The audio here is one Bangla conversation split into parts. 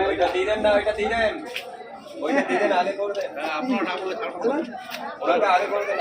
ওইটা দিয়ে দেন না, ওইটা দিয়ে দেন, ওইটা দিয়ে দেন, আগে করে দেন। আপনার না বলে ছাড়বো, ওটা আগে করে দেন।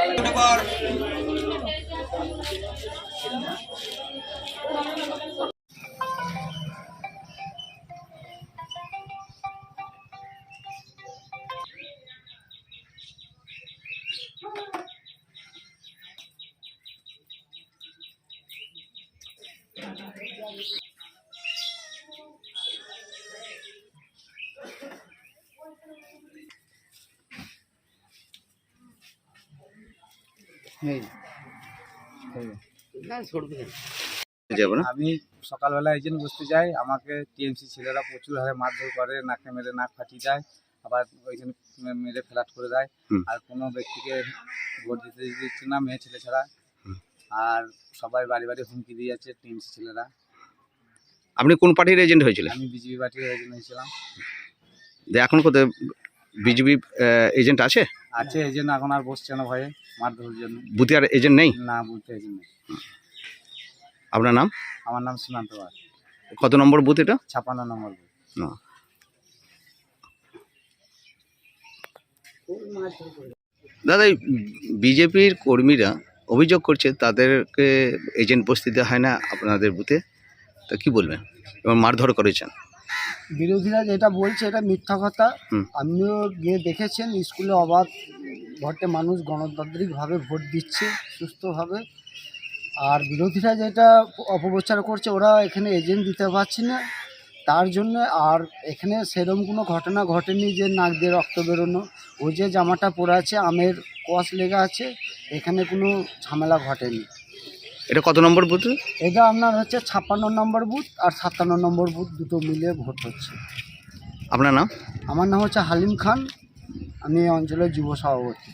আমি সকালবেলা এজেন্ট বসতে যাই, আমাকে টিএমসি ছেলেরা প্রচুর হারে মারধর করে, নাকে মেরে নাক ফাটিয়ে যায়, আবার ওইখানে মেরে ফ্ল্যাট করে দেয়। আর কোনো ব্যক্তিকে ভোট দিতে দিচ্ছে না, মেয়ে ছেলে ছাড়া। আর সবাই বাড়ি বাড়ি হুমকি দিয়ে যাচ্ছে টিএমসি ছেলেরা। আপনি কোন পার্টির এজেন্ট হয়েছিলেন? আমি বিজেপি পার্টির এজেন্ট হয়েছিলাম। এখন কোথায় বিজেপি এজেন্ট আছে? আছে এজেন্ট, এখন আর বসছে না ভয়ে মারধরের জন্য। বুথে আর এজেন্ট নেই? না, বুথে এজেন্ট নেই। আপনার নাম? আমার নাম সীমান্ত পাল। কত নম্বর বুথ এটা? 56 নম্বর বুথ। দাদা, এই বিজেপির কর্মীরা অভিযোগ করছে তাদেরকে এজেন্ট বসতে দেওয়া হয় না আপনাদের বুথে, তা কি বলবেন? এবং মারধর করেছেন। বিরোধীরা যেটা বলছে এটা মিথ্যা কথা। আপনিও গিয়ে দেখেছেন, স্কুলে অবাধ ভোটে মানুষ গণতান্ত্রিকভাবে ভোট দিচ্ছে সুস্থভাবে। আর বিরোধীরা যেটা অপপ্রচার করছে, ওরা এখানে এজেন্ট দিতে পারছে না তার জন্য। আর এখানে সেরকম কোনো ঘটনা ঘটেনি যে নাক দিয়ে রক্ত বেরোনো। ও যে জামাটা পরে আছে আমের কষ লেগে আছে, এখানে কোনো ঝামেলা ঘটেনি। এটা কত নম্বর বুথ? এটা আপনার হচ্ছে 56 নম্বর বুথ আর 57 নম্বর বুথ, দুটো মিলে ভোট হচ্ছে। আপনার নাম? আমার নাম হচ্ছে হালিম খান, আমি এই অঞ্চলের যুব সভাপতি।